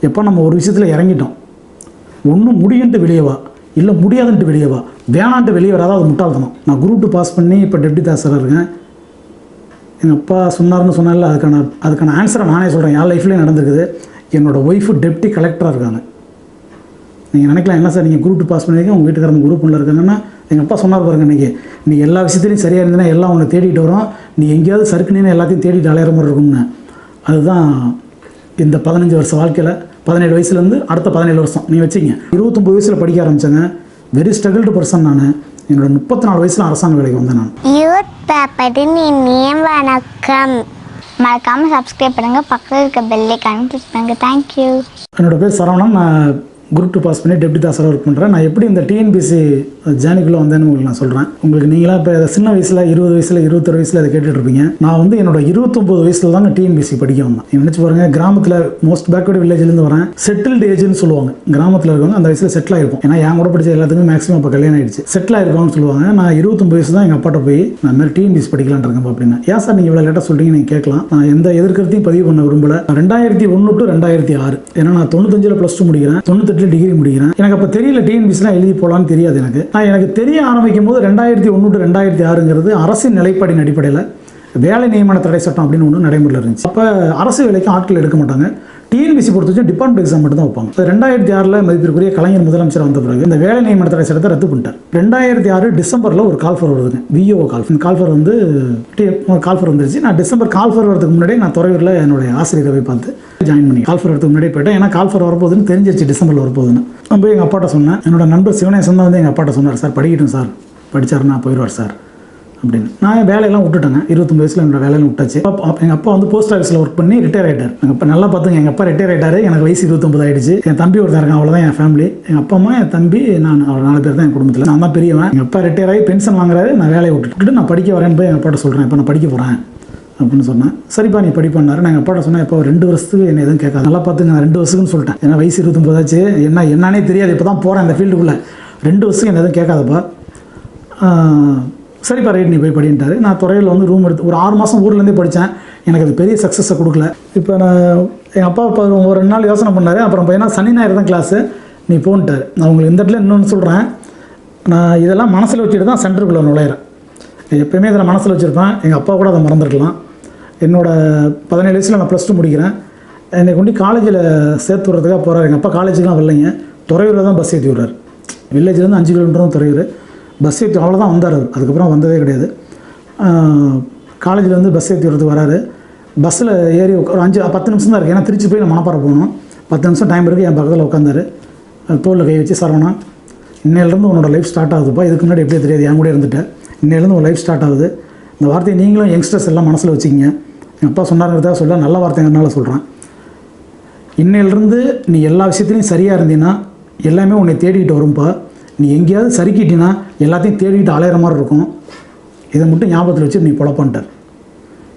எப்போ நம்ம ஒரு விஷயத்தில் இறங்கிட்டோம், ஒன்றும் முடியுன்ட்டு வெளியே வா, இல்லை முடியாதுன்ட்டு வெளியே வா, வேணான்ட்டு வெளியே வராது, அது முட்டாள்தனம். நான் குரூப் 2 பாஸ் பண்ணி இப்போ டெப்டி தாசராக இருக்கேன். எங்கள் அப்பா சொன்னார்னு சொன்னால அதுக்கான ஆன்சரை நானே சொல்கிறேன். என் லைஃப்லேயே நடந்துருக்குது. என்னோடய ஒய்ஃபு டெப்டி கலெக்டராக இருக்காங்க. நீங்கள் நினைக்கலாம், என்ன சார் நீங்கள் குரூப் 2 பாஸ் பண்ணியிருக்கீங்க, உங்கள் வீட்டுக்காரங்க குரூப் 1 இருக்காங்கன்னா, எங்கள் அப்பா சொன்னார் பாருங்க, இன்றைக்கி நீ எல்லா விஷயத்துலையும் சரியாக இருந்தீங்கன்னா எல்லாம் உன்னை தேடிட்டு வரும், நீ எங்கேயாவது சறுக்குனீங்கன்னா எல்லாத்தையும் தேடிட்டு அலையிற மாதிரி இருக்கும்னு. அதுதான் இந்த 15 வருஷ வாழ்க்கையில் 17 வயசுலேருந்து அடுத்த 17 வருஷம் நீ வச்சிங்க. 29 வயசில் படிக்க ஆரம்பித்தேங்க. வெரி ஸ்ட்ரகிள்டு பர்சன் நான். என்னோட 34 வயசில் அரசாங்க வேலைக்கு வந்தேன் நான். யூத் பேப்பரின் இனிய வணக்கம். மறக்காமல் சப்ஸ்கிரைப் பண்ணுங்கள், பக்கத்தில் இருக்க பெல் ஐகானை கிளிக் பண்ணுங்கள். தேங்க்யூ. என்னோடய பேர் சரவணன். நான் குரூப் 2 பாஸ் பண்ணி டெப்டி தாசராக ஒர்க் பண்ணுறேன். நான் எப்படி இந்த டிஎன்பிசி ஜேர்னிக்குள்ளே வந்தேன்னு உங்களுக்கு நான் சொல்கிறேன். உங்களுக்கு நீங்களாம் இப்போ சின்ன வயசில் 20 வயசில் 21 வயசில் அதை கேட்டுட்ருப்பீங்க. நான் வந்து என்னோட 29 வயசில் தாங்க டிஎன்பிசி படிக்க வந்தேன். நினச்சி பாருங்கள், கிராமத்தில் மோஸ்ட் பேக்வர்டு வில்லேஜ்லேருந்து வரேன். செட்டில்டு ஏஜ்னு சொல்லுவாங்க. கிராமத்தில் இருக்கவங்க அந்த வயசில் செட்டில் ஆகிருப்போம். ஏன்னா என் கூட படித்த எல்லாத்துக்குமே மேக்ஸிமம் இப்போ கல்யாணம் ஆகிடுச்சு. செட்டில் ஆகிருப்பாங்கன்னு சொல்லுவாங்க. நான் 29 வயசு தான் எங்கள் அப்பாட்ட போய் நான் இந்த மாதிரி டிஎன்பிசி படிக்கலான்னு இருக்கேன் அப்படின்னா, ஏன் சார் நீங்கள் இவ்வளோ லேட்டாக சொல்கிறீங்க, நீங்கள் கேட்கலாம். நான் எந்த எதிர்க்கிறதையும் பதிவு பண்ண விரும்பல. 2001 to 2006 ஏன்னா நான் 95 +2 முடிக்கிறேன், 98 டிகிரி முடிக்கிறேன். எனக்கு அப்போ தெரியல டிஎன்பிசிலாம் எழுதி போகலான்னு தெரியாது எனக்கு தெரிய ஆரம்பிக்கும் போது 2001 to 2006ங்கிறது அரசின் நிலைப்பாடின் அடிப்படையில் வேலை நியமன தடை சட்டம் அப்படின்னு ஒன்று நடைமுறையில் இருந்துச்சு. அப்போ அரசு வேலைக்கு ஆட்கள் எடுக்க மாட்டாங்க. டிஎன்பிசி பொறுத்த வச்சு டிபார்ட்மெண்ட் எக்ஸாம் மட்டும் தான் வைப்பாங்க. 2006 மதிப்பிற்குரிய கலைஞர் முதலமைச்சர் வந்த பிறகு இந்த வேலை நியமன தடை சட்டத்தை ரத்து பண்ணிட்டார். 2006 டிசம்பரில் ஒரு கால்ஃபர் வருதுங்க, விஓ கால். இந்த கால்ஃபர் வந்து கால்ஃபர் வந்துருச்சு. நான் டிசம்பர் கால்ஃபர் வரதுக்கு முன்னாடியே நான் துறையூரில் என்னுடைய ஆசிரியரை போய் பார்த்து ஜாயின் பண்ணி கால்ஃபர் வரதுக்கு முன்னாடியே போயிட்டேன். ஏன்னா கால்ஃபர் வரப்போகுதுன்னு தெரிஞ்சிருச்சு, டிசம்பரில் வரப்போகுதுன்னு. நான் போய் எங்கள் அப்பாட்ட சொன்னேன். என்னோட நண்பர் சிவனேசன் தான் வந்து எங்கள் அப்பாட்ட சொன்னார், சார் படிக்கட்டும் சார், படித்தாருன்னா போயிடுவார் சார் அப்படின்னு. நான் வேலையெல்லாம் விட்டுட்டேங்க. 29 வயசில் என்னோட வேலையெல்லாம் விட்டாச்சு. எங்கள் அப்பா வந்து போஸ்ட் ஆஃபீஸில் ஒர்க் பண்ணி ரிட்டையர் ஆகிட்டார். எங்கள் அப்பா நல்லா பார்த்துங்க, எங்கள் அப்பா ரிட்டையர் ஆகிட்டார். எனக்கு வயசு 29 ஆகிடுச்சு. என் தம்பி ஒருத்தர் இருக்கான், அவ்வளோதான் என் ஃபேமிலி. எங்கள் அப்பா அம்மா, என் தம்பி, நான், அவர் 4 பேர் தான் என் குடும்பத்தில். நான் தான் பெரியவன். எங்கள் அப்பா ரிட்டையர் ஆகி பென்ஷன் வாங்குறாரு. நான் வேலையை விட்டுட்டு நான் படிக்க வரேன்னு போய் எங்கள் அப்பாட்ட சொல்கிறேன், இப்போ நான் படிக்க போகிறேன் அப்படின்னு சொன்னேன். சரிப்பா நீ படிப்பாரு. நான் எங்கள் அப்பாட்ட சொன்னேன், இப்போ 2 வருஷத்துக்கு என்ன எதுவும் கேட்காது, நல்லா பார்த்துங்க, நான் 2 வருஷத்துக்குன்னு சொல்லிட்டேன். ஏன்னா வயசு 29 ஆச்சு, என்னன்னே தெரியாது, இப்போ தான் போகிறேன் இந்த ஃபீல்டுக்குள்ளே, 2 வருஷத்துக்கு என்ன எதுவும் கேட்காதப்பா. சரிப்பா ரைட் நீ போய் படின்ட்டார். நான் துறையில் வந்து ரூம் எடுத்து ஒரு 6 மாதம் ஊர்லேருந்தே படித்தேன். எனக்கு அது பெரிய சக்ஸஸை கொடுக்கல. இப்போ நான் எங்கள் அப்பா இப்போ ஒரு 2 நாள் யோசனை பண்ணார். அப்புறம் ஏன்னா சனி ஞாயிறு தான் கிளாஸு, நீ போன்ட்டார். நான் உங்களுக்கு இந்த இடத்துல இன்னொன்று சொல்கிறேன், நான் இதெல்லாம் மனசில் வச்சுட்டு தான் சென்டருக்குள்ளே நுழையிறேன். எப்போயுமே இதில் மனசில் வச்சுருப்பேன். எங்கள் அப்பா கூட அதை மறந்துருக்கலாம். என்னோட 17 வயசில் நான் +2 முடிக்கிறேன். என்னை கொண்டு காலேஜில் சேர்த்து விட்றதுக்காக போகிறார். எங்கள் அப்பா காலேஜுக்குலாம் வரலைங்க, துறையூரில் தான் பஸ் ஏற்றி விட்றாரு. வில்லேஜ்லேருந்து 5 கிலோமீட்டர் தான் துறையூர். பஸ் ஏற்றி அவ்வளோதான் வந்தார். அதுக்கப்புறம் வந்ததே கிடையாது. காலேஜில் வந்து பஸ் ஏற்றி விட்றதுக்கு வராரு. பஸ்ஸில் ஏறி ஒரு 10 நிமிஷம் தான் இருக்குது. ஏன்னா திருச்சி போய் நான் மணப்பாறை போகணும். 10 நிமிஷம் டைம் இருக்குது. என் பக்கத்தில் உட்காந்தார். தோளில் கை வச்சு, சரவணா இன்னையிலேருந்து உன்னோட லைஃப் ஸ்டார்ட் ஆகுதுப்பா, இதுக்கு முன்னாடி எப்படியே தெரியாது, என் கூட இருந்துட்டேன், இன்னையிலேருந்து உங்கள் லைஃப் ஸ்டார்ட் ஆகுது. இந்த வார்த்தையை நீங்களும் யங்ஸ்டர்ஸ் எல்லாம் மனசில் வச்சுக்கிங்க. எங்கள் அப்பா சொன்னாருங்கிறதா சொல்ல, நல்ல வார்த்தைங்கிறனால சொல்கிறேன். இன்னையிலேருந்து நீ எல்லா விஷயத்துலையும் சரியாக இருந்தீங்கன்னா எல்லாமே உன்னை தேடிக்கிட்டு வரும்பா. நீ எங்கேயாவது சறுக்கிட்டினா எல்லாத்தையும் தேடிக்கிட்டு அலையிற மாதிரி இருக்கும். இதை மட்டும் ஞாபகத்தில் வச்சு நீ பொழப்பான்ட்டார்.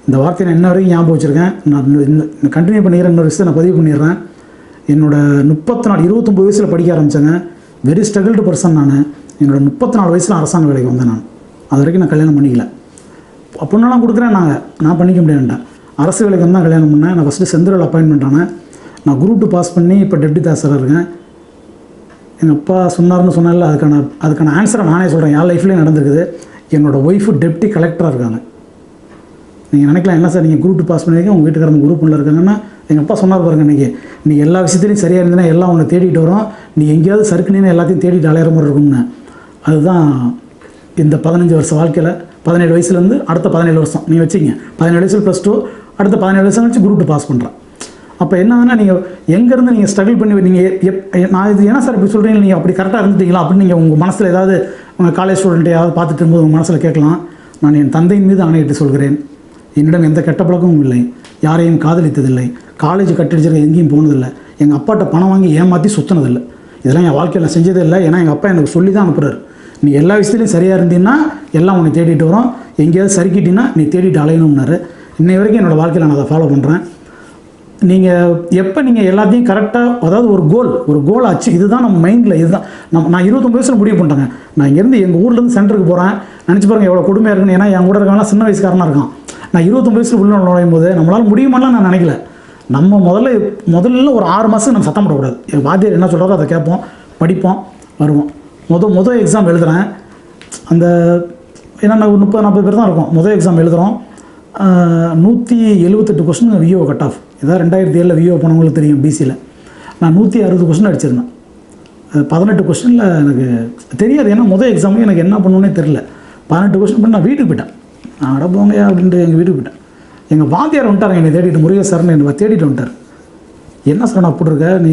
இந்த வார்த்தையை நான் இன்ன வரைக்கும் ஞாபகம் வச்சுருக்கேன். நான் கண்டினியூ பண்ணிக்கிறேன். இன்னொரு விஷயத்தை நான் பதிவு பண்ணிடுறேன். என்னோடய 29 வயசில் படிக்க ஆரம்பித்தேங்க. வெரி ஸ்ட்ரகிள்டு பர்சன் நான். என்னோடய 34 வயசில் அரசாங்க வேலைக்கு வந்தேன் நான். அது வரைக்கும் நான் கல்யாணம் பண்ணிக்கல. பொண்ணெல்லாம் கொடுக்குறேன் நான் பண்ணிக்க முடியாதுட்டேன். அரசு வேலைக்கு வந்து தான் கல்யாணம் பண்ணேன். நான் ஃபஸ்ட்டு செந்தூரில் அப்பாயின்மெண்ட் ஆனேன். நான் குரூப் 2 பாஸ் பண்ணி இப்போ டெப்டி தாசராக இருக்கேன். எங்கள் அப்பா சொன்னார்னு சொன்னால அதுக்கான ஆன்சரை நானே சொல்கிறேன். என் லைஃப்லேயே நடந்துருக்குது. என்னோடய ஒய்ஃபு டெப்டி கலெக்டராக இருக்காங்க. நீங்கள் நினைக்கலாம், என்ன சார் நீங்கள் குரூப் 2 பாஸ் பண்ணியிருக்கீங்க, உங்கள் வீட்டுக்காரங்க குரூப் 1 இருக்காங்கன்னா, எங்கள் அப்பா சொன்னார் பாருங்க, இன்றைக்கி நீ எல்லா விஷயத்துலையும் சரியாக இருந்தீங்கன்னா எல்லாம் உன்னை தேடிட்டு வரும், நீ எங்கேயாவது சறுக்குனீங்கன்னா எல்லாத்தையும் தேடிட்டு அலையிற மாதிரி இருக்கும்னு. அதுதான் இந்த 15 வருஷ வாழ்க்கையில் 17 வயசுலேருந்து அடுத்த 17 வருஷம் நீ வச்சிங்க. 17 வயசில் +2, அடுத்த 17 வருஷம் கழிச்சு குரூப் 2 பாஸ் பண்ணுறேன். அப்போ என்னன்னா, நீங்கள் எங்கேருந்து நீங்கள் ஸ்ட்ரகிள் பண்ணி நீங்கள் நான் இது என்ன சார் இப்படி சொல்கிறீங்க, நீங்கள் அப்படி கரெக்டாக இருந்துட்டீங்களா அப்படின்னு நீங்கள் உங்கள் மனசில் ஏதாவது உங்கள் காலேஜ் ஸ்டூடெண்ட்டை ஏதாவது பார்த்துட்டு இருக்கும்போது உங்கள் மனசில் கேட்கலாம். நான் என் தந்தையின் மீது ஆணையிட்டு சொல்கிறேன், என்னிடம் எந்த கெட்ட பழக்கமும் இல்லை, யாரையும் காதலித்ததில்லை, காலேஜ் கட்டடிச்சிருக்க எங்கேயும் போனதில்லை, எங்கள் அப்பாட்ட பணம் வாங்கி ஏமாற்றி சுற்றினதில்லை, இதெல்லாம் என் வாழ்க்கையில் செஞ்சதே இல்லை. ஏன்னா எங்கள் அப்பா எனக்கு சொல்லி தான் அனுப்புகிறார், நீ எல்லா விஷயத்துலையும் சரியாக இருந்தீங்கன்னா எல்லாம் உன்னை தேடிட்டு வரும், எங்கேயாவது சறுக்கிட்டீங்கன்னா நீ தேடிட்டு அலையணும்னாரு. இன்னை வரைக்கும் என்னோடய வாழ்க்கையில் நான் அதை ஃபாலோ பண்ணுறேன். நீங்கள் எப்போ நீங்கள் எல்லாத்தையும் கரெக்டாக, அதாவது ஒரு கோல் ஆச்சு, இதுதான் நம்ம மைண்டில், இதுதான் நான் 29 வயசில் முடிவு பண்ணிட்டேங்க. நான் இங்கேருந்து எங்கள் ஊர்லேருந்து சென்டருக்கு போகிறேன். நினச்சி பாருங்கள் எவ்வளோ கொடுமையாக இருக்குன்னு. ஏன்னா என் கூட இருக்காங்கன்னா சின்ன வயசுக்காரனாக இருக்கான். நான் 29 வயசில் உள்ள நுழையும் போது நம்மளால் முடியுமாலாம் நான் நினைக்கல. நம்ம முதல்ல ஒரு 6 மாதம் நம்ம சத்தம் போடக்கூடாது. என் வாத்தியார் என்ன சொல்கிறாரோ அதை கேட்போம், படிப்போம், வருவோம். முதல் எக்ஸாம் எழுதுகிறேன். அந்த என்னென்ன 30-40 பேர் தான் இருக்கும். முதல் எக்ஸாம் எழுதுகிறோம். 178 கொஸ்டின் விஓ கட் ஆஃப். இதான் 2007 விஓ போனவங்களுக்கு தெரியும். பிசியில் நான் 160 கொஸ்டின் அடிச்சிருந்தேன். 18 கொஸ்டினில் எனக்கு தெரியாது. ஏன்னா முதல் எக்ஸாமுக்கு எனக்கு என்ன பண்ணணுன்னே தெரில. 18 கொஸ்டின் பண்ணி நான் வீட்டுக்கு போயிட்டேன். நான் அடப்போங்க அப்படின்ட்டு எங்கள் வீட்டுக்கு போயிட்டேன். எங்கள் வாத்தியார் வந்துட்டார் என்னை தேடிட்டு, முருகேஷ் சார்னு என்னை தேடிட்டு வந்துட்டார். என்ன சார் நான் அப்படி இருக்க, நீ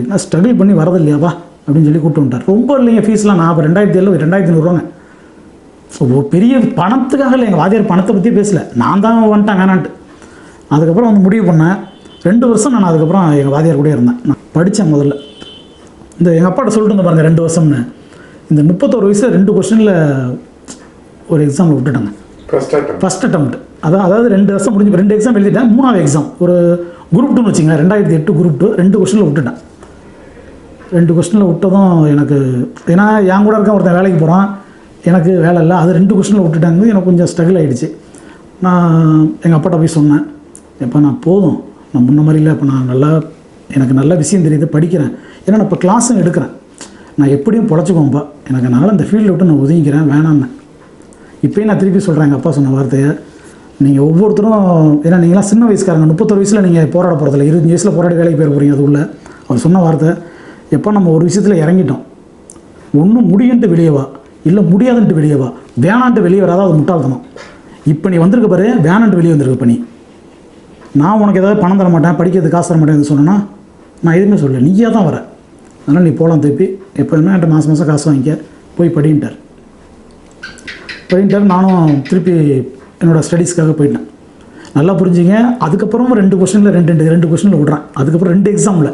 என்ன ஸ்ட்ரகிள் பண்ணி வரது இல்லையாப்பா அப்படின்னு சொல்லி கூப்பிட்டு வந்துட்டார். ரொம்ப இல்லைங்க ஃபீஸ்லாம். நான் இப்போ 2007 2500 ஸோ பெரிய பணத்துக்காக இல்லை. எங்கள் வாத்தியார் பணத்தை பற்றி பேசலை, நான் தான் வந்துட்டேன் வேணான்ட்டு. அதுக்கப்புறம் வந்து முடிவு பண்ணேன். 2 வருஷம் நான் அதுக்கப்புறம் எங்கள் வாத்தியார் கூட இருந்தேன். நான் படித்தேன். முதல்ல இந்த எங்கள் அப்பாட்ட சொல்லிட்டு இருந்தேன் பாருங்கள் 2 வருஷம்னு. இந்த 31 வயசில் 2 கொஸ்டினில் ஒரு எக்ஸாமில் விட்டுட்டாங்க. First attempt. அதாவது 2 வருஷம் முடிஞ்சு 2 எக்ஸாம் எழுதிட்டேன். 3வது எக்ஸாம் ஒரு குரூப் 2ன்னு வச்சுங்களேன். 2008 குரூப் 2 2 கொஸ்டினில் விட்டுட்டேன். 2 கொஸ்டினில் விட்டதும் எனக்கு, ஏன்னா என் கூட இருக்க ஒருத்தன் வேலைக்கு போகிறான், எனக்கு வேலை இல்லை. அது 2 கொஸ்டினில் விட்டுட்டாங்க. எனக்கு கொஞ்சம் ஸ்ட்ரகிள் ஆகிடுச்சு. நான் எங்கள் அப்பாட்ட போய் சொன்னேன், எப்போ நான் போதும், நான் முன்ன மாதிரி இல்லை, இப்போ நான் எனக்கு நல்ல விஷயம் தெரியுது, படிக்கிறேன். ஏன்னா நான் இப்போ கிளாஸும் எடுக்கிறேன், நான் எப்படியும் பொழைச்சிக்குவோம்ப்பா, எனக்கு அதனால் இந்த ஃபீல்டை விட்டு நான் ஒதுங்கிக்கிறேன் வேணான்னு. இப்போயும் நான் திருப்பி சொல்கிறேன் எங்கள் அப்பா சொன்ன வார்த்தையை. நீங்கள் ஒவ்வொருத்தரும், ஏன்னா நீங்களாம் சின்ன வயசுக்காரங்க, 31 வயசில் நீங்கள் போராட போகிறதில்ல, 20 வயசில் போராடி வேலைக்கு போயிட போகிறீங்க. அது உள்ள அவர் சொன்ன வார்த்தை, எப்போ நம்ம ஒரு விஷயத்தில் இறங்கிட்டோம், ஒன்றும் முடியுன்ட்டு வெளியே வா, இல்லை முடியாதுன்ட்டு வெளியே வா, வேணான்ட்டு வெளியே வராத, அது முட்டாள்தனம். இப்போ நீ வந்திருக்க பாரு, வேணான்ட்டு வெளியே வந்திருக்க பண்ணி, நான் உனக்கு ஏதாவது பணம் தர மாட்டேன், படிக்கிறதுக்கு காசு தர மாட்டேன்னு சொன்னேன்னா நான் எதுவுமே சொல்லலை, நீயாக தான் வர, அதனால் நீ போகலாம் திருப்பி, எப்போதுமே என்கிட்ட மாதம் காசு வாங்கிக்க, போய் படின்ட்டார். நானும் திருப்பி என்னோடய ஸ்டடீஸ்க்காக போயிட்டேன். நல்லா புரிஞ்சுங்க. அதுக்கப்புறம் 2 கொஸ்டினில் 2 கொஸ்டினில் விட்றேன். அதுக்கப்புறம் 2 எக்ஸாமில்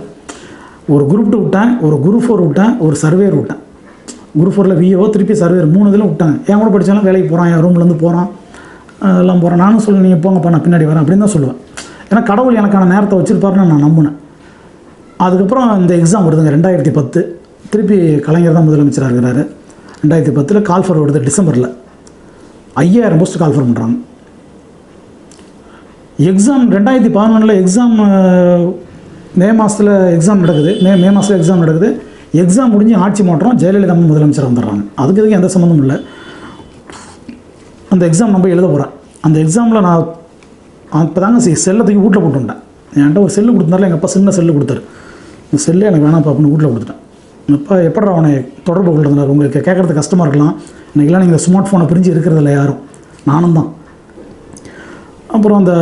ஒரு குரூப் 2 விட்டேன், ஒரு குரூப் 4 விட்டேன், ஒரு சர்வேர் விட்டேன். குரூப் 4ல் விஓ, திருப்பி சர்வேர், 3 இதில் விட்டாங்க. என் கூட படித்தாலும் வேலைக்கு போகிறான், என் ரூம்லேருந்து போகிறான், எல்லாம் போகிறேன். நானும் சொல்லுவேன், நீங்கள் போங்கப்பா, நான் பின்னாடி வரேன் அப்படின்னு தான் சொல்லுவேன். ஏன்னா கடவுள் எனக்கான நேரத்தை வச்சுருப்பாருன்னு நான் நம்பினேன். அதுக்கப்புறம் இந்த எக்ஸாம் வருதுங்க 2010. திருப்பி கலைஞர் தான் முதலமைச்சராக இருக்கிறாரு. 2010 கால்ஃபர் வருது டிசம்பரில். 5000 போஸ்ட் கால்ஃபர் பண்ணுறாங்க. எக்ஸாம் 2011 எக்ஸாம் மே மாதத்தில் எக்ஸாம் நடக்குது. மே மாதத்தில் எக்ஸாம் நடக்குது. எக்ஸாம் முடிஞ்சு ஆட்சி மாற்றம், ஜெயலலிதா முதலமைச்சர் வந்துடுறாங்க. அதுக்கு எதுக்கு எந்த சம்மந்தமும் இல்லை. அந்த எக்ஸாம் நம்ம எழுத போகிறேன். அந்த எக்ஸாமில் நான் அப்போ தாங்க செல்லை தூக்கி வீட்டில் போட்டு வந்துட்டேன். என்கிட்ட ஒரு செல்லு கொடுத்தாரில்ல, எங்கள் அப்பா சின்ன செல்லு கொடுத்தாரு. இந்த செல்லே எனக்கு வேணாம் அப்படின்னு வீட்டில் கொடுத்துட்டேன். அப்பா எப்படா அவனை தொடர்பு கொள்றதுனால உங்களுக்கு கேட்குறது கஷ்டமாக இருக்கலாம். இன்றைக்கெல்லாம் நீங்கள் ஸ்மார்ட் ஃபோனை பிரிஞ்சு இருக்கிறதில்ல யாரும், நானும் தான். அப்புறம் அந்த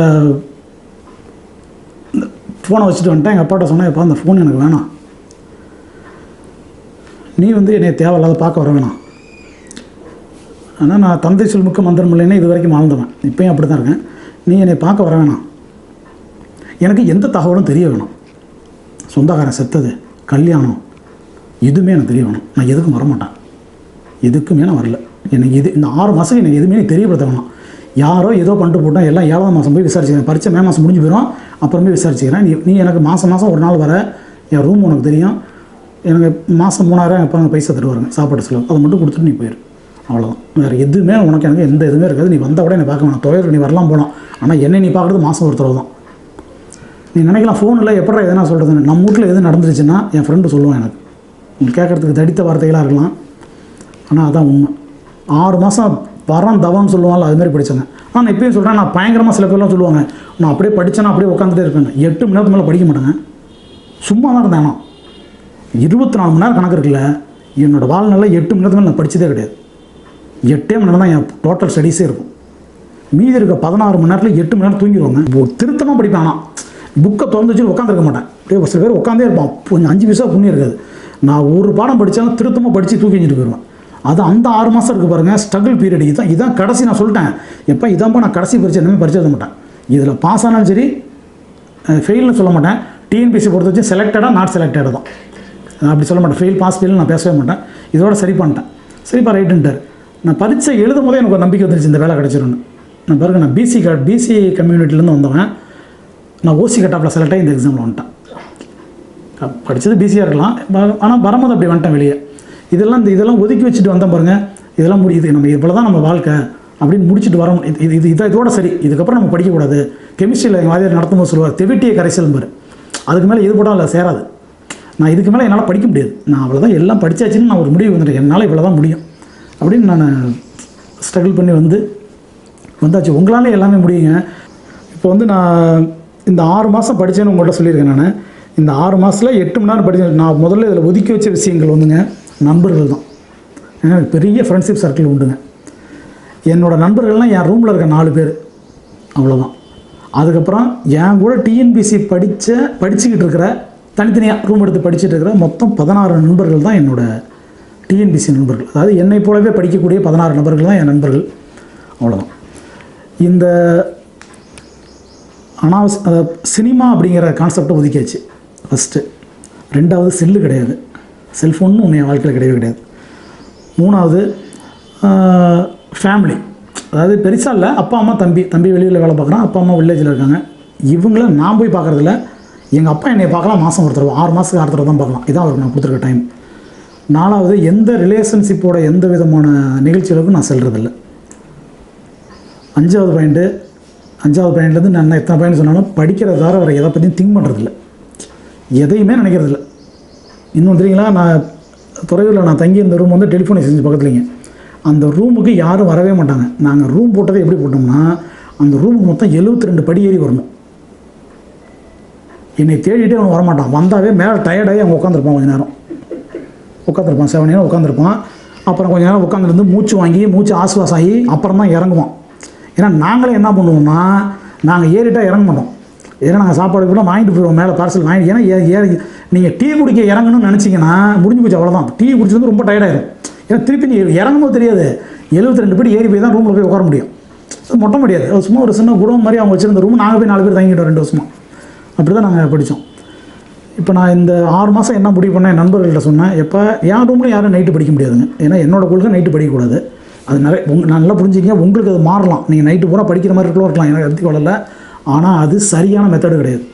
ஃபோனை வச்சுட்டு வந்துட்டேன். எங்கள் அப்பாட்ட சொன்னேன், எப்போ அந்த ஃபோன் எனக்கு வேணாம், நீ என்னை தேவையில்லாத பார்க்க வர வேணாம். ஆனால் நான் தந்தை சொல்மிக்க மந்திரம் இல்லைன்னா இது வரைக்கும் வாழ்ந்தவன், இப்போயும் அப்படி தான் இருக்கேன். நீ என்னை பார்க்க வர வேணாம், எனக்கு எந்த தகவலும் தெரிய வேணாம், சொந்தக்காரன் செத்தது, கல்யாணம், எதுவுமே எனக்கு தெரிய வேணும். நான் எதுக்கும் வரமாட்டேன், எதுக்குமே நான் வரல. எனக்கு இந்த 6 மாதம் எனக்கு எதுவுமே தெரியப்படுத்த வேணாம். யாரோ ஏதோ பண்ணிட்டு போட்டால் எல்லாம் 7ஆம் மாதம் போய் விசாரிச்சுக்கிறேன். பரிச்சை மே மாதம் முடிஞ்சு போயிடும், அப்புறமே விசாரிச்சுக்கிறேன். நீ எனக்கு மாதம் ஒரு நாள் வர, என் ரூம் உனக்கு தெரியும், எனக்கு மாதம் 3000 எப்போ பைசா தருவாருங்க சாப்பாடு செலவு, அதை மட்டும் கொடுத்துட்டு நீ போயிரு, அவ்வளோதான். வேறு எதுவுமே உனக்கு எனக்கு எந்த இதுவுமே இருக்காது. நீ வந்தால் கூட என்னை பார்க்க வேணாம், துவையர் நீ வரலாம் போகலாம், ஆனால் என்னை நீ பார்க்குறது மாதம் ஒரு தடவை தான். நீ நினைக்கலாம் ஃபோனில் எப்படா எதுனா சொல்கிறது, நம்ம வீட்டில் எது நடந்துருச்சுன்னா என் ஃப்ரெண்டு சொல்லுவான். எனக்கு உங்களுக்கு கேட்குறதுக்கு தடித்த வார்த்தைகளாக இருக்கலாம், ஆனால் அதான் உண்மை. 6 மாதம் வரம் தவம்னு சொல்லுவாங்கள்ல, அதுமாதிரி படித்தேங்க. நான் இப்போயும் சொல்கிறேன், நான் பயங்கரமாக சில பேர்லாம் சொல்லுவாங்க, நான் அப்படியே படித்தேன்னா அப்படியே உட்காந்துட்டே இருப்பேன். 8 மணி நேரத்துக்கு மேலே படிக்க மாட்டேங்க, சும்மா தான் இருந்தேன். ஆனால் 24 மணி நேரம் கணக்கு இருக்குல்ல, என்னோடய வாழ்நாளில் 8 மணி நேரத்துக்கு மேலே நான் படித்ததே கிடையாது. 8 மணி நேரம் தான் என் டோட்டல் ஸ்டடீஸே இருக்கும். மீதி இருக்க 16 மணி நேரத்தில் 8 மணி நேரம் தூங்கிடுவாங்க. திருத்தமாக படிப்பேன். ஆனால் புக்கை திறந்து வச்சு உட்காந்துருக்க மாட்டேன். அப்படியே ஒரு சில பேர் உட்காந்தே இருப்பான், கொஞ்சம் 5 பைசா புண்ணியம் இருக்காது. நான் ஒரு பாடம் படித்தாலும் திருத்தமாக படித்து தூக்கி வச்சுட்டு போயிடுவேன். அது அந்த 6 மாதம் இருக்குது பாருங்கள், ஸ்ட்ரகிள் பீரியட். இதான் கடைசி. நான் சொல்லிட்டேன், எப்போ இதான்ப்பா நான் கடைசி பரிச்சை என்னமே படிச்சு எழுத மாட்டேன். இதில் பாஸ் ஆனாலும் சரி, ஃபெயில்னு சொல்ல மாட்டேன். டிஎன்பிஎஸ்சி பொறுத்த வச்சு செலக்டடாக நாட் செலக்டடாக தான், அப்படி சொல்ல மாட்டேன். ஃபெயில் பாஸ் ஃபெயில் நான் பேசவே மாட்டேன். இதோட சரி பண்ணிட்டேன். சரிப்பா ரைட்டுன்ட்டார். நான் பரீட்சை எழுதும் போதே எனக்கு ஒரு நம்பிக்கை வந்துருச்சு, இந்த வேலை கிடச்சிருன்னு. நான் பாருங்கள், நான் பிசி கம்யூனிட்டிலேருந்து வந்தவன். நான் ஓசி கட்டாப்பில் செலக்ட் ஆகி இந்த எக்ஸாமில் வந்துட்டேன். படித்தது பிசியாக இருக்கலாம், ஆனால் வரும்போது அப்படி வந்துட்டேன் வெளியே. இதெல்லாம் ஒதுக்கி வச்சுட்டு வந்தேன் பாருங்கள். இதெல்லாம் முடியுது, நம்ம இவ்வளோ தான் நம்ம வாழ்க்கை அப்படின்னு முடிச்சுட்டு வரணும். இதோட சரி, இதுக்கப்புறம் நம்ம படிக்கக்கூடாது. கெமிஸ்ட்ரியில் எங்கள் வாதியார் நடத்தும்போது சொல்லுவார், தெவிட்டிய கரைசல் பாரு, அதுக்கு மேலே இது கூட இல்லை சேராது. நான் இதுக்கு மேலே என்னால் படிக்க முடியாது, நான் அவ்வளோதான் எல்லாம் படித்தாச்சுன்னு நான் ஒரு முடிவு வந்துட்டேன், என்னால் இவ்வளோ தான் முடியும் அப்படின்னு நான் ஸ்ட்ரகிள் பண்ணி வந்தாச்சு. உங்களால் எல்லாமே முடியுங்க. இப்போ நான் இந்த 6 மாதம் படித்தேன்னு உங்கள்கிட்ட சொல்லியிருக்கேன். நான் இந்த 6 மாதத்தில் 8 மணி நேரம் படித்தேன். நான் முதல்ல இதில் ஒதுக்கி வச்ச விஷயங்கள் நண்பர்கள் தான். எனக்கு பெரிய ஃப்ரெண்ட்ஷிப் சர்க்கிள் உண்டுங்க. என்னோடய நண்பர்கள்லாம் என் ரூமில் இருக்க 4 பேர், அவ்வளோதான். அதுக்கப்புறம் என் கூட டிஎன்பிசி படிச்சுக்கிட்டு இருக்கிற தனித்தனியாக ரூம் எடுத்து படிச்சுட்டு இருக்கிற மொத்தம் 16 நண்பர்கள் தான் என்னோடய டிஎன்பிசி நண்பர்கள். அதாவது என்னை போலவே படிக்கக்கூடிய 16 நபர்கள் தான் என் நண்பர்கள், அவ்வளோதான். இந்த சினிமா அப்படிங்கிற கான்செப்டை ஒதுக்கியாச்சு ஃபஸ்ட்டு. 2வது செல்லு கிடையாது, செல்ஃபோன்னு ஒன்று என் வாழ்க்கையில் கிடையவே கிடையாது. 3வது ஃபேமிலி, அதாவது பெருசாக இல்லை, அப்பா அம்மா தம்பி வெளியில் வேலை பார்க்குறான், அப்பா அம்மா வில்லேஜில் இருக்காங்க. இவங்கள நான் போய் பார்க்குறதில்ல, எங்கள் அப்பா என்னை பார்க்கலாம் மாதம் ஒரு தடவை, 6 மாதத்துக்கு 6 தடவை தான் பார்க்கலாம். இதான் அவருக்கு நான் கொடுத்துருக்க டைம். 4வது எந்த ரிலேஷன்ஷிப்போட எந்த விதமான நிகழ்ச்சிகளுக்கும் நான் செல்றதில்லை. 5வது பாயிண்ட்லேருந்து நான் எத்தனை பாயிண்ட் சொன்னாலும் படிக்கிறத தவிர அவர் எதை பற்றியும் திங்க் பண்ணுறதில்ல, எதையுமே நினைக்கிறதில்ல. இன்னும் தெரியுங்களா, நான் துறையூரில் நான் தங்கி இந்த ரூம் டெலிஃபோன் எக்ஸ்சேஞ்ச் பக்கத்துலேங்க. அந்த ரூமுக்கு யாரும் வரவே மாட்டாங்க. நாங்கள் ரூம் போட்டதை எப்படி போட்டோம்னா, அந்த ரூமுக்கு மொத்தம் 72 படி ஏறி வரணும். என்னை தேடிட்டு அவன் வரமாட்டான். வந்தாவே மேலே டயர்டாகி அவங்க உட்காந்துருப்பான், கொஞ்சம் நேரம் உட்காந்துருப்பான், 7 நேரம் உட்காந்துருப்பான். அப்புறம் கொஞ்சம் நேரம் உட்காந்துருந்து மூச்சு வாங்கி மூச்சு ஆசுவாசம் ஆகி அப்புறம் தான் இறங்குவான். ஏன்னா நாங்களே என்ன பண்ணுவோம்னா, நாங்கள் ஏறிட்டால் இறங்க மாட்டோம். ஏன்னா நாங்கள் சாப்பாடு கூட வாங்கிட்டு போயிடுவோம், மேலே பார்சல் வாங்கி. ஏன்னா நீங்கள் டீ குடிக்க இறங்கணும்னு நினச்சிங்கன்னா முடிஞ்சு போச்சு, அவ்வளோதான். டீ குடிச்சது ரொம்ப டயர்டாயிடும். ஏன்னா திருப்பி நீ இறங்கும்போது தெரியாது, 72 படி ஏறி போய் தான் ரூமில் போய் உட்கார முடியும். மொட்டை முடியாது, சும்மா ஒரு சின்ன குடம் மாதிரி அவங்க வச்சுருந்த ரூம். நாங்கள் போய் 4 பேர் தங்கிட்டோம் 2 வருஷமாக. அப்படி தான் நாங்கள் படித்தோம். இப்போ நான் இந்த 6 மாதம் என்ன முடிவு பண்ணேன், என் நண்பர்கள்ட்ட சொன்னேன், எப்போ என் ரூம்லையும் யாரும் நைட்டு படிக்க முடியாதுங்க. ஏன்னா என்னோட கொள்கை நைட்டு படிக்கக்கூடாது. அது நல்லா புரிஞ்சுக்கிங்க. உங்களுக்கு அது மாறலாம், நீங்கள் நைட்டு பூரா படிக்கிற மாதிரி இருக்கலாம், எனக்கு கருத்து வரல. ஆனால் அது சரியான மெத்தடு கிடையாது.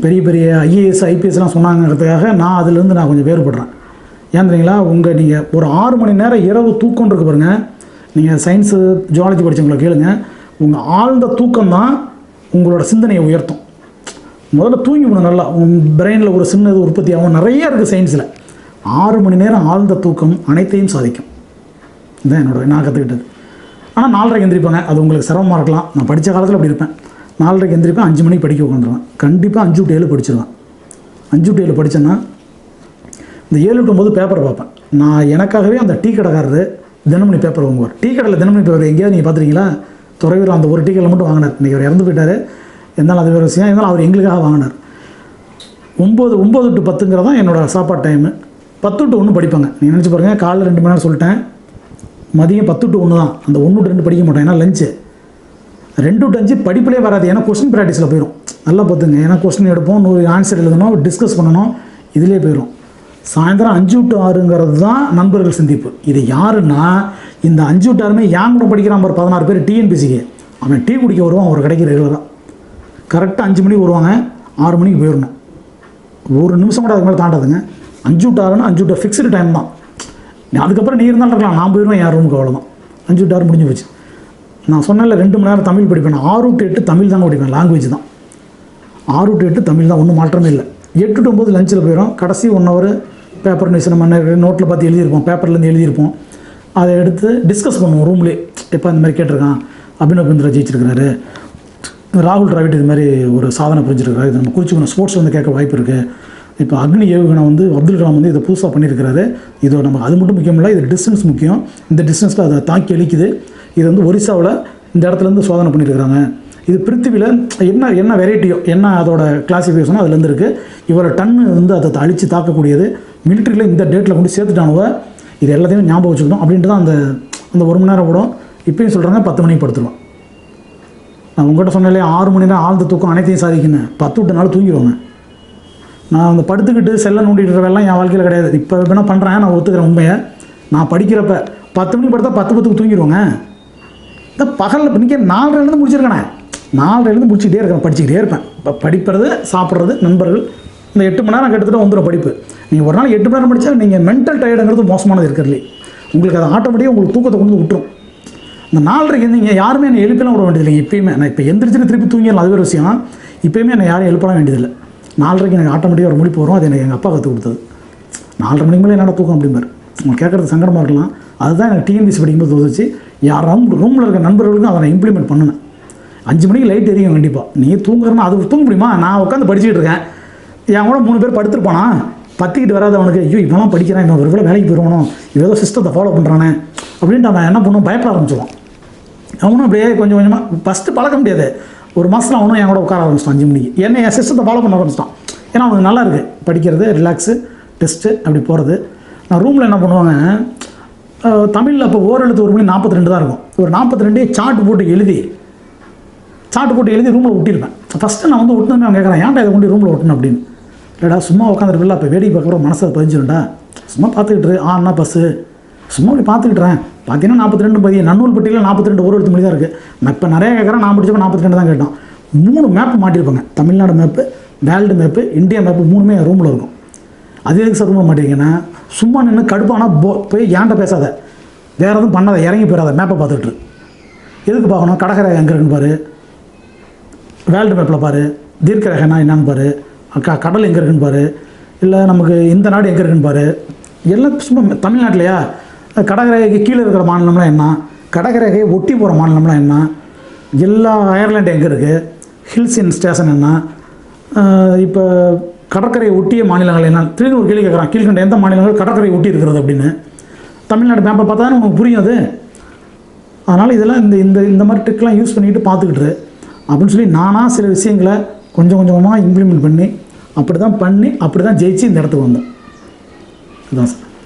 பெரிய பெரிய ஐஏஎஸ் ஐபிஎஸ்லாம் சொன்னாங்கிறதுக்காக நான் அதுலேருந்து கொஞ்சம் வேறுபடுறேன். ஏன் தெரியுங்களா, நீங்கள் ஒரு 6 மணி நேரம் இரவு தூக்கம் இருக்கு பாருங்கள். நீங்கள் சயின்ஸு ஜுவாலஜி படித்தவங்களை கேளுங்க, உங்கள் ஆழ்ந்த தூக்கம் தான் உங்களோட சிந்தனையை உயர்த்தும். முதல்ல தூங்கிவிடும் நல்லா, பிரெயினில் ஒரு சின்ன இது உற்பத்தி ஆகும். நிறைய இருக்குது சயின்ஸில். 6 மணி நேரம் ஆழ்ந்த தூக்கம் அனைத்தையும் சாதிக்கும். இதுதான் நான் கற்றுக்கிட்டது. ஆனால் 4:30 எந்திரிப்பாங்க, அது உங்களுக்கு சிரமமாக இருக்கலாம். நான் படித்த காலத்தில் அப்படி இருப்பேன். 4:30 எந்திரிப்பேன், 5 மணிக்கு படிக்க உட்காந்துருவேன். கண்டிப்பாக 5 to 7 படிச்சிருவேன். 5 to 7 படித்தேன்னா இந்த 7 to 9 பேப்பரை பார்ப்பேன். நான் எனக்காகவே அந்த டீ கடைக்காரரு தினமணி பேப்பர் வாங்குவார். டீ கடையில் தினமணி பேப்பர் எங்கேயாவது நீங்கள் பார்த்துருக்கீங்களா? துறையூர் அந்த ஒரு டீ கடையில் மட்டும் வாங்கினார். இன்றைக்கி அவர் இறந்து போயிட்டார். இருந்தாலும் அது வேறு விஷயம். இருந்தாலும் அவர் எங்களுக்காக வாங்கினார். 9 to 10 தான் என்னோடய சாப்பாடு டைமு. 10 to 1 படிப்பாங்க. நீங்கள் நினச்சி பாருங்கள், காலையில் 2 மணி நேரம் சொல்லிட்டேன், மதியம் 10 to 1 தான். அந்த 1 to 2 படிக்க மாட்டேன், ஏன்னா லஞ்சு. 2 to 5 படிப்பிலே வராது, ஏன்னா கொஸ்டின் ப்ராக்டிஸில் போயிடும். நல்லா பார்த்துங்க, ஏன்னா கொஸ்டின் எடுப்போம், 100 ஆன்சர் எழுதணும், டிஸ்கஸ் பண்ணணும், இதிலே போயிடும். சாயந்தரம் 5 to 6 தான் நண்பர்கள் சந்திப்பு. இது யாருன்னா, இந்த 5 to 6 ஏன் கூட படிக்கிறான் ஒரு 16 பேர் டிஎன்பிசிக்கு. அவன் டீ குடிக்க வருவான், ஒரு கடைக்கு ரெகுலராக. கரெக்டாக 5 மணிக்கு வருவாங்க, 6 மணிக்கு போயிடணும். ஒரு நிமிஷம் கூட அதுக்கு மேலே தாண்டாதுங்க. 5 to 6 5 to ஃபிக்ஸ்டு டைம் தான். அதுக்கப்புறம் நீ இருந்தாலும் இருக்கலாம், நான் போயிடுவேன் என் ரூமுக்கு, அவ்வளோதான். 5 to 6 முடிஞ்சு போச்சு. நான் சொன்னேன்ல 2 மணி நேரம் தமிழ் படிப்பேன். 6 to 8 தமிழ் தாங்க படிப்பேன், லாங்குவேஜ் தான். 6 to 8 தமிழ் தான், ஒன்றும் மாற்றமே இல்லை. 8 to 9 லஞ்சில் போயிடும். கடைசி 1 hour பேப்பர் நியூஸ் நம்ம நோட்டில் பார்த்து எழுதியிருப்போம், பேப்பர்லேருந்து எழுதியிருப்போம். அதை எடுத்து டிஸ்கஸ் பண்ணுவோம் ரூம்லேயே. எப்போ இந்த மாதிரி கேட்டிருக்கான், அபினவ் பிந்திரா ஜெயிச்சிருக்கிறாரு, ராகுல் டிராவிட் இது மாதிரி ஒரு சாதனை புரிஞ்சிருக்கிறாரு, இது நம்ம குறிச்சிக்கணும். ஸ்போர்ட்ஸ் கேட்க வாய்ப்பு இருக்குது. இப்போ அக்னி ஏவுகணை அப்துல் கலாம் இதை புதுசாக பண்ணியிருக்கிறாரு. இது நமக்கு அது மட்டும் முக்கியம் இல்லை, இது டிஸ்டன்ஸ் முக்கியம். இந்த டிஸ்டன்ஸில் அதை தாக்கி அழிக்குது. இது ஒரிசாவில் இந்த இடத்துலேருந்து சோதனை பண்ணியிருக்கிறாங்க. இது பிருத்திவியில் என்ன வெரைட்டியோ, என்ன அதோட கிளாசிஃபிகேஷனோ அதுலேருந்து இருக்குது. இவரை டன்னு அதை அழித்து தாக்கக்கூடியது. மிலிட்ரியில் இந்த டேட்டில் கொண்டு சேர்த்துட்டானுவ. இது எல்லாத்தையும் ஞாபகம் வச்சுக்கணும் அப்படின்ட்டு தான் அந்த 1 மணி நேரம் கூட இப்போயும் சொல்கிறாங்க. 10 மணிக்கு படுத்துருவோம். நான் உங்கள்கிட்ட சொன்னாலே 6 மணி நேரம் ஆழ்ந்த தூக்கம் அனைத்தையும் சாதிக்கணும். 10 to 4 தூங்கிடுவாங்க. நான் அந்த படுத்துக்கிட்டு செல்லை நோண்டிட்டு வேலைலாம் என் வாழ்க்கையில் கிடையாது. இப்போ என்ன பண்ணுறேன், நான் ஒத்துக்கிறேன் உண்மையை. நான் படிக்கிறப்ப 10 மணிக்கு படுத்தா 10:10 தூங்கிடுவாங்க. இந்த பகலில் நீங்கள் 4:30 முடிச்சிருக்கேனே, 4:30 முடிச்சுக்கிட்டே இருக்கேன், படிச்சுக்கிட்டே இருப்பேன். இப்போ படிக்கிறது, சாப்பிட்றது, நண்பர்கள், இந்த 8 மணி நேரம் கிட்டத்தட்ட வந்துடும் படிப்பு. நீங்கள் ஒரு நாள் 8 மணி நேரம் படித்தா நீங்கள் மென்டல் டயர்டுங்கிறது மோசமானது இருக்கிறதுலே. உங்களுக்கு அது ஆட்டோமேட்டிக்காக உங்களுக்கு தூக்கத்தை கொண்டு விட்டுரும். இந்த 4:30 நீங்கள் யாருமே என்னை எழுப்பலாம் விட வேண்டியதில்லை. இப்போயுமே நான் இப்போ எந்திரிச்சிட்டு திருப்பி தூங்கிடலாம், அது ஒரு விஷயம். இப்போயுமே என்னை யாரும் எழுப்பலாம் வேண்டியதில்லை. 4:30 எனக்கு ஆட்டோமேட்டிக்காக ஒரு முழிப்பு வரும். அது எனக்கு எங்கள் அப்பா கற்றுக் கொடுத்தது. 4:30 மணிக்கு மேலே என்னோட தூக்கம் அப்படிம்பார். அவங்க கேட்குறது சங்கடமாக இருக்கலாம். அதுதான் எனக்கு டிஎன்பிசி படிக்கும்போது தோணுச்சு. ரூமில் இருக்க நண்பர்களுக்கும் அதை நான் இம்ப்ளிமெண்ட் பண்ணினேன். 5 மணிக்கு லைட் எரியும் கண்டிப்பாக. நீ தூங்குறன்னா அது தூங்க முடியுமா? நான் உட்காந்து படிச்சுக்கிட்டு இருக்கேன், என் கூட 3 பேர் படுத்துருப்பானா, பற்றிக்கிட்டு வராது அவனுக்கு. ஐயோ இப்போலாம் படிக்கிறான், இன்னும் ஒரு வேளை வேலைக்கு போயிடுவானோ, இவன் ஏதோ சிஸ்டத்தை ஃபாலோ பண்ணுறானே அப்படின்ட்டு அவன் என்ன பண்ணுவோம், பயப்பட ஆரம்பிச்சிடுவான். அவனும் அப்படியே கொஞ்சம் கொஞ்சமாக ஃபஸ்ட்டு பழக்க முடியாது. ஒரு மாதத்தில் அவனும் என் கூட உட்கார ஆரம்பிச்சிட்டான் 5 மணிக்கு. என்ன என் சிஸ்டத்தை ஃபாலோ பண்ண ஆரம்பிச்சிட்டான். ஏன்னா அவனுக்கு நல்லா இருக்குது படிக்கிறது, ரிலாக்ஸு, டெஸ்ட்டு அப்படி போகிறது. நான் ரூமில் என்ன பண்ணுவாங்க, தமிழில் அப்போ ஓரெழுத்து 1:42 தான் இருக்கும். ஒரு 42 சார்ட் போட்டு எழுதி ரூமில் ஒட்டியிருப்பேன். ஃபஸ்ட்டு நான் வந்து ஒட்டினே அவன் கேட்குறேன், ஏன்டா இதை கொண்டு ரூமில் ஒட்டணும் அப்படின்னு. இல்லைடா சும்மா உட்காந்துருப்பில்ல, அப்போ வேடிக்கை பார்க்குற மனசை பதிஞ்சிடும்டா, சும்மா பார்த்துக்கிட்டு ஆனா பஸ்ஸு சும்மா அப்படி பார்த்துக்கிட்டுறேன். பார்த்தீங்கன்னா 42 பதி நன்னூல் பட்டியில் 42 ஒரு எழுத்து மொழி தான் இருக்குது. நான் இப்போ நிறைய கேட்குறேன், நான் படித்தப்போ 42 தான் கேட்டோம். 3 மேப்பு மாட்டியிருப்பாங்க, Tamil Nadu map, world map, India map, 3மே ரூமில் இருக்கும். அது எதுக்கு சார் ரூமில் மாட்டிருக்கேன்னா, சும்மா நின்று கடுப்பானா போய் ஏன்ட்ட பேசாத, வேறு எதுவும் பண்ணாத, இறங்கி போயிடாத, மேப்பை பார்த்துக்கிட்டு. எதுக்கு பார்க்கணும், கடற்கரை எங்கே இருக்குன்னு பாரு, வேர்ல்டு மேப்பில் பாரு, தீர்க்கரேகைனா என்னன்னு பாரு, கடல் எங்கே இருக்குன்னு பாரு, இல்லை நமக்கு இந்த நாடு எங்கே இருக்குன்னு பாரு. எல்லாம் சும்மா தமிழ்நாட்டிலையா, கடற்கரைக்கு கீழே இருக்கிற மாநிலம்லாம் என்ன, கடற்கரையை ஒட்டி போகிற மாநிலம்லாம் என்ன, எல்லா அயர்லாண்டு எங்கே இருக்குது, ஹில்ஸ் இன் ஸ்டேஷன் என்ன, இப்போ கடற்கரையை ஒட்டிய மாநிலங்கள் என்ன. திடீர்னு ஒரு கேள்வி கேட்குறான், கீழ்கண்ட எந்த மாநிலங்கள் கடற்கரையை ஒட்டி இருக்கிறது அப்படின்னு. தமிழ்நாடு மேப்பை பார்த்தா தான் உங்களுக்கு புரியும் அது. அதனால் இதெல்லாம் இந்த மாதிரி ட்ரிக்லாம் யூஸ் பண்ணிக்கிட்டு பார்த்துக்கிட்டு அப்படின்னு சொல்லி நானாக சில விஷயங்களை கொஞ்சம் கொஞ்சமாக இம்ப்ளிமெண்ட் பண்ணி அப்படி தான் ஜெயிச்சு இந்த இடத்துக்கு வந்தேன். இதுதான் சார்.